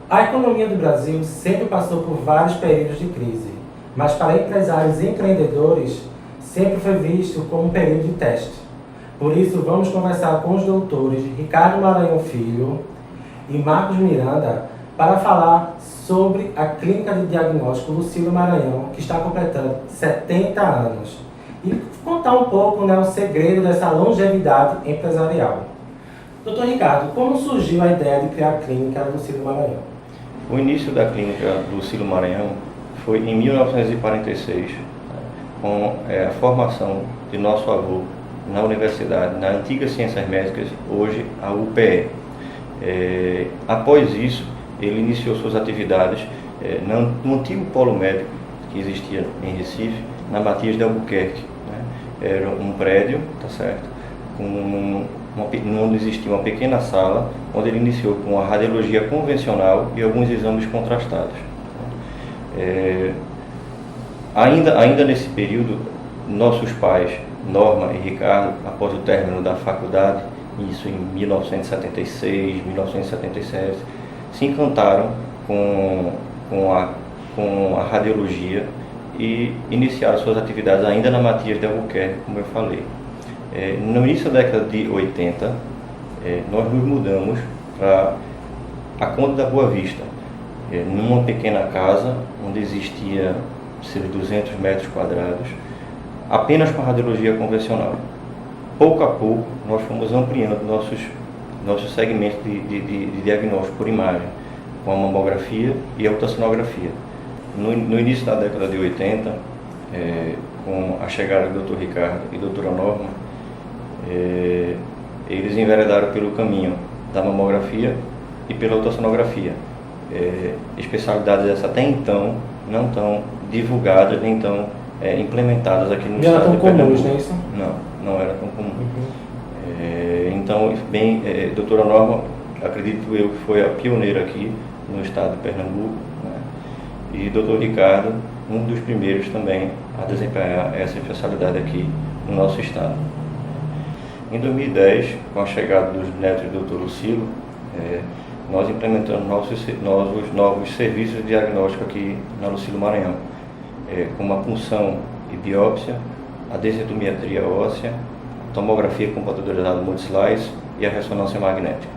A economia do Brasil sempre passou por vários períodos de crise, mas para empresários e empreendedores sempre foi visto como um período de teste. Por isso, vamos conversar com os doutores Ricardo Maranhão Filho e Marcos Miranda para falar sobre a Clínica de Diagnóstico Lucílio Maranhão, que está completando 70 anos, e contar um pouco, o segredo dessa longevidade empresarial. Doutor Ricardo, como surgiu a ideia de criar a Clínica Lucílio Maranhão? O início da Clínica Lucílio Maranhão foi em 1946, com a formação de nosso avô na universidade, na antiga Ciências Médicas, hoje a UPE. Após isso, ele iniciou suas atividades no antigo polo médico que existia em Recife, na Matias de Albuquerque. Era um prédio, tá certo, onde existia uma pequena sala, onde ele iniciou com a radiologia convencional e alguns exames contrastados. Ainda nesse período, nossos pais, Norma e Ricardo, após o término da faculdade, isso em 1976, 1977, se encantaram com a radiologia e iniciaram suas atividades ainda na Matias de Albuquerque, como eu falei. No início da década de 80, nós nos mudamos para a Conde da Boa Vista, numa pequena casa onde existia cerca de 200 metros quadrados, apenas com radiologia convencional. Pouco a pouco, nós fomos ampliando nossos segmentos de diagnóstico por imagem, com a mamografia e a ultrassonografia. No início da década de 80, com a chegada do Dr. Ricardo e doutora Norma, eles enveredaram pelo caminho da mamografia e pela ultrassonografia. Especialidades essas até então não tão divulgadas, nem tão implementadas aqui no estado de Pernambuco. Não era tão comum, não é isso? Não era tão comum. Então, doutora Norma, acredito eu que foi a pioneira aqui no estado de Pernambuco, né? E doutor Ricardo, um dos primeiros também a desempenhar essa especialidade aqui no nosso estado. Em 2010, com a chegada dos netos do Dr. Lucílio, nós implementamos novos serviços de diagnóstico aqui na Lucílio Maranhão, como a punção e biópsia, a densitometria óssea, a tomografia computadorizada multislice e a ressonância magnética.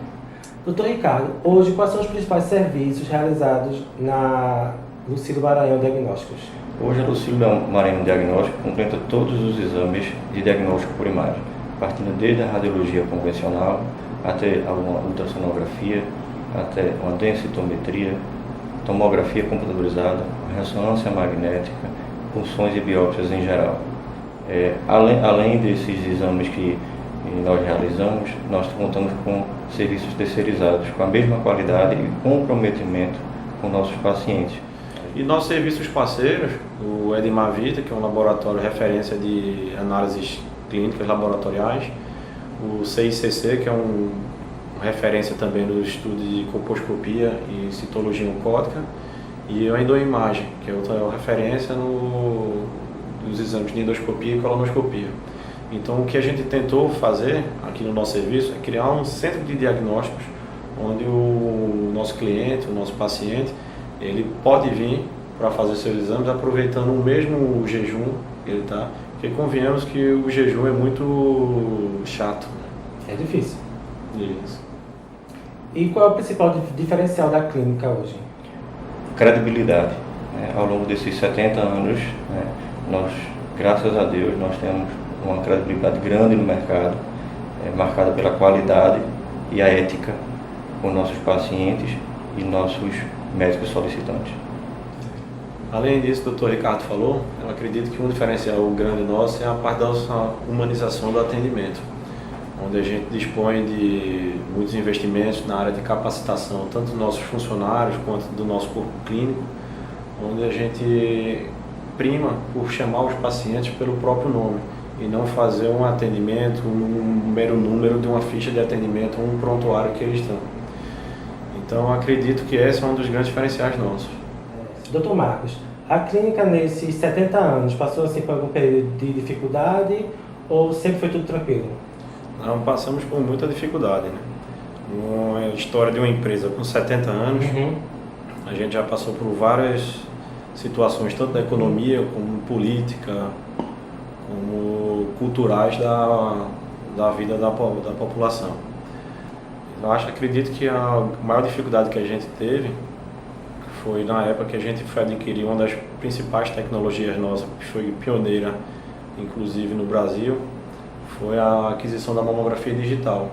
Doutor Ricardo, hoje quais são os principais serviços realizados na Lucílio Maranhão Diagnósticos? Hoje a Lucílio Maranhão Diagnóstico completa todos os exames de diagnóstico por imagem, partindo desde a radiologia convencional até uma ultrassonografia, até uma densitometria, tomografia computadorizada, ressonância magnética, punções e biópsias em geral. Além desses exames que nós realizamos, nós contamos com serviços terceirizados, com a mesma qualidade e comprometimento com nossos pacientes. E nossos serviços parceiros, o Edmar Vita, que é um laboratório referência de análises clínicas laboratoriais, o CICC, que é um referência também no estudo de colposcopia e citologia oncótica, e a Endoimagem, que é outra referência nos exames de endoscopia e colonoscopia. Então, o que a gente tentou fazer aqui no nosso serviço é criar um centro de diagnósticos onde o nosso cliente, o nosso paciente, ele pode vir para fazer seus exames aproveitando o mesmo jejum que ele está, porque convenhamos que o jejum é muito chato. É difícil. Isso. E qual é o principal diferencial da clínica hoje? Credibilidade. Ao longo desses 70 anos, nós, graças a Deus, nós temos uma credibilidade grande no mercado, marcada pela qualidade e a ética com nossos pacientes e nossos médicos solicitantes. Além disso, o Dr. Ricardo falou, eu acredito que um diferencial grande nosso é a parte da nossa humanização do atendimento, onde a gente dispõe de muitos investimentos na área de capacitação, tanto dos nossos funcionários quanto do nosso corpo clínico, onde a gente prima por chamar os pacientes pelo próprio nome e não fazer um atendimento, um mero número de uma ficha de atendimento, um prontuário que eles estão. Então, acredito que esse é um dos grandes diferenciais nossos. Doutor Marcos, a clínica nesses 70 anos passou assim por algum período de dificuldade ou sempre foi tudo tranquilo? Não, passamos por muita dificuldade, né? Uma história de uma empresa com 70 anos, a gente já passou por várias situações, tanto da economia, como política, como culturais da vida da população. Eu acredito que a maior dificuldade que a gente teve foi na época que a gente foi adquirir uma das principais tecnologias nossas, que foi pioneira, inclusive no Brasil, foi a aquisição da mamografia digital,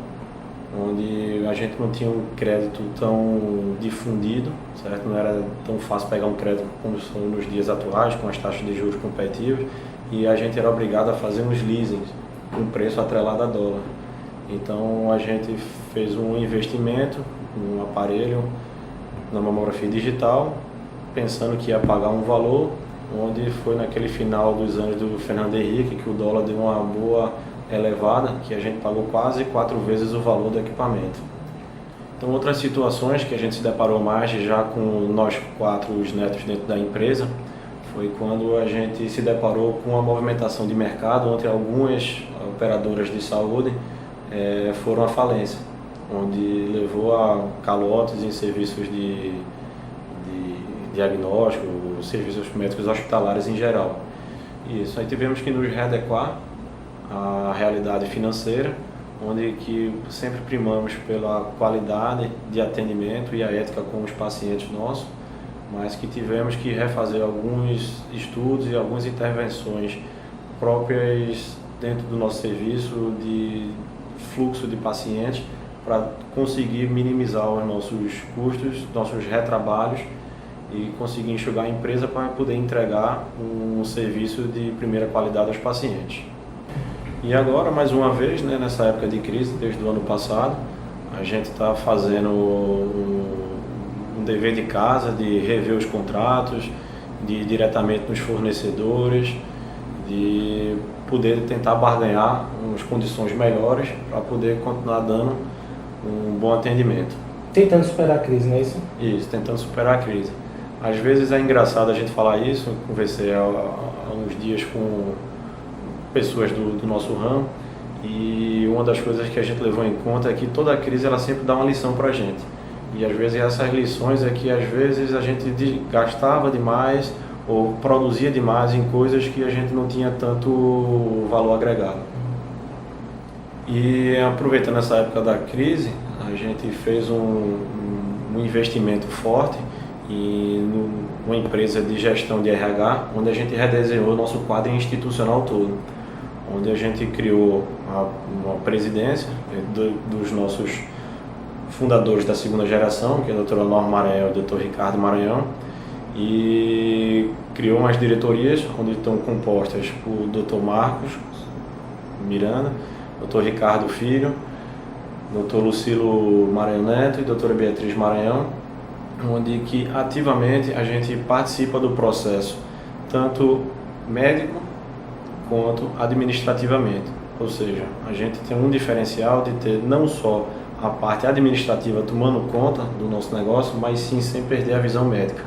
onde a gente não tinha um crédito tão difundido, certo? Não era tão fácil pegar um crédito como são nos dias atuais, com as taxas de juros competitivas, e a gente era obrigado a fazer uns leasings com preço atrelado a dólar. Então a gente fez um investimento num aparelho na mamografia digital, pensando que ia pagar um valor, onde foi naquele final dos anos do Fernando Henrique que o dólar deu uma boa elevada, que a gente pagou quase 4 vezes o valor do equipamento. Então outras situações que a gente se deparou mais, já com nós 4 os netos dentro da empresa, foi quando a gente se deparou com a movimentação de mercado, onde algumas operadoras de saúde foram à falência, onde levou a calotes em serviços de diagnóstico, serviços médicos hospitalares em geral. Isso, aí tivemos que nos readequar à realidade financeira, onde que sempre primamos pela qualidade de atendimento e a ética com os pacientes nossos, mas que tivemos que refazer alguns estudos e algumas intervenções próprias dentro do nosso serviço de fluxo de pacientes para conseguir minimizar os nossos custos, nossos retrabalhos e conseguir enxugar a empresa para poder entregar um serviço de primeira qualidade aos pacientes. E agora, mais uma vez, né, nessa época de crise, desde o ano passado, a gente está fazendo um dever de casa, de rever os contratos, de ir diretamente nos fornecedores, de poder tentar barganhar umas condições melhores para poder continuar dando um bom atendimento. Tentando superar a crise, não é isso? Isso, tentando superar a crise. Às vezes é engraçado a gente falar isso, conversei há uns dias com pessoas do nosso ramo, e uma das coisas que a gente levou em conta é que toda crise ela sempre dá uma lição para a gente. E às vezes essas lições é que às vezes a gente gastava demais ou produzia demais em coisas que a gente não tinha tanto valor agregado. E aproveitando essa época da crise, a gente fez um investimento forte numa empresa de gestão de RH, onde a gente redesenhou o nosso quadro institucional todo, onde a gente criou uma presidência dos nossos fundadores da segunda geração, que é a doutora Norma Maranhão e o doutor Ricardo Maranhão, e criou umas diretorias onde estão compostas por doutor Marcos Miranda, doutor Ricardo Filho, doutor Lucilo Maranhão Neto e doutora Beatriz Maranhão, onde que ativamente a gente participa do processo, tanto médico quanto administrativamente. Ou seja, a gente tem um diferencial de ter não só a parte administrativa tomando conta do nosso negócio, mas sim sem perder a visão médica.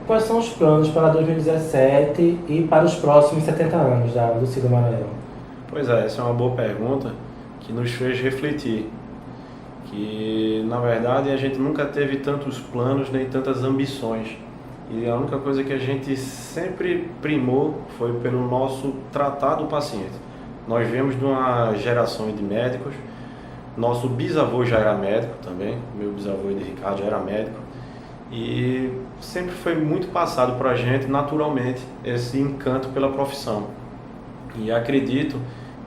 Quais são os planos para 2017 e para os próximos 70 anos do Cida Maranhão? Pois é, essa é uma boa pergunta que nos fez refletir. Que, na verdade, a gente nunca teve tantos planos nem tantas ambições. E a única coisa que a gente sempre primou foi pelo nosso tratar do paciente. Nós viemos de uma geração de médicos. Nosso bisavô já era médico também, meu bisavô de Ricardo já era médico. E sempre foi muito passado para a gente, naturalmente, esse encanto pela profissão. E acredito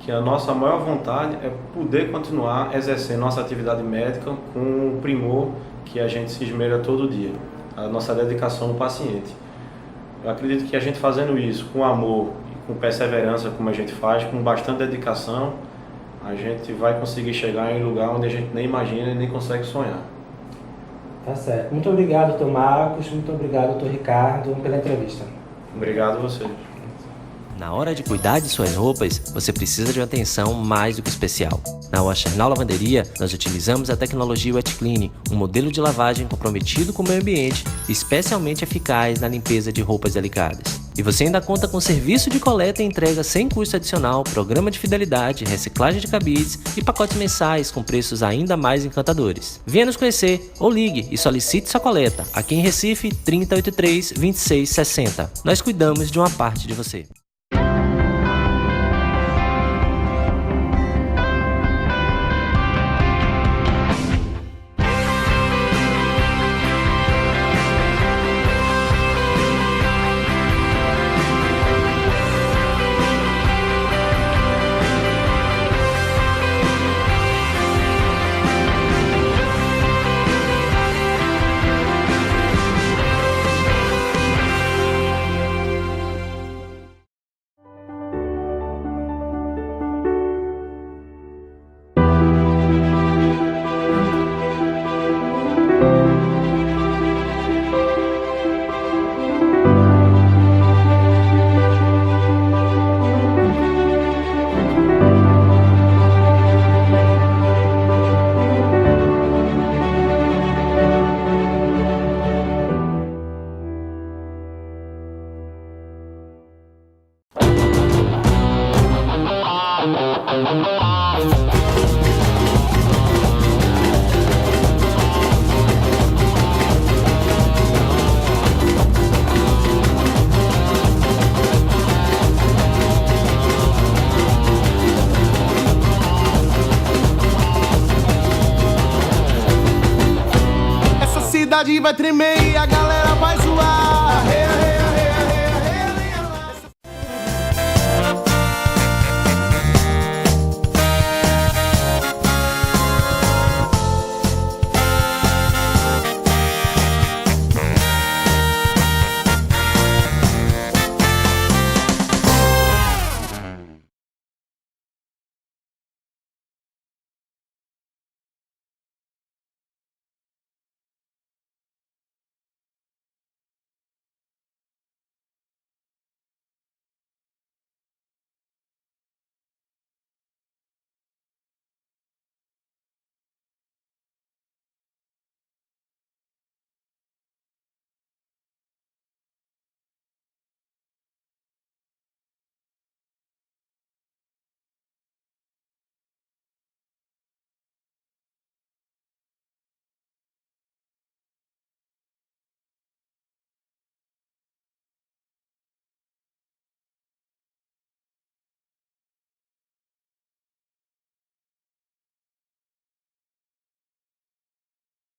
que a nossa maior vontade é poder continuar exercendo nossa atividade médica com o primor que a gente se esmera todo dia, a nossa dedicação no paciente. Eu acredito que a gente fazendo isso com amor e com perseverança, como a gente faz, com bastante dedicação, a gente vai conseguir chegar em um lugar onde a gente nem imagina e nem consegue sonhar. Tá certo. Muito obrigado, doutor Marcos. Muito obrigado, doutor Ricardo, pela entrevista. Obrigado a vocês. Na hora de cuidar de suas roupas, você precisa de uma atenção mais do que especial. Na Washernal Lavanderia, nós utilizamos a tecnologia Wet Clean, um modelo de lavagem comprometido com o meio ambiente, especialmente eficaz na limpeza de roupas delicadas. E você ainda conta com serviço de coleta e entrega sem custo adicional, programa de fidelidade, reciclagem de cabides e pacotes mensais com preços ainda mais encantadores. Venha nos conhecer ou ligue e solicite sua coleta. Aqui em Recife, 3083 2660. Nós cuidamos de uma parte de você. Vai tremer e a galera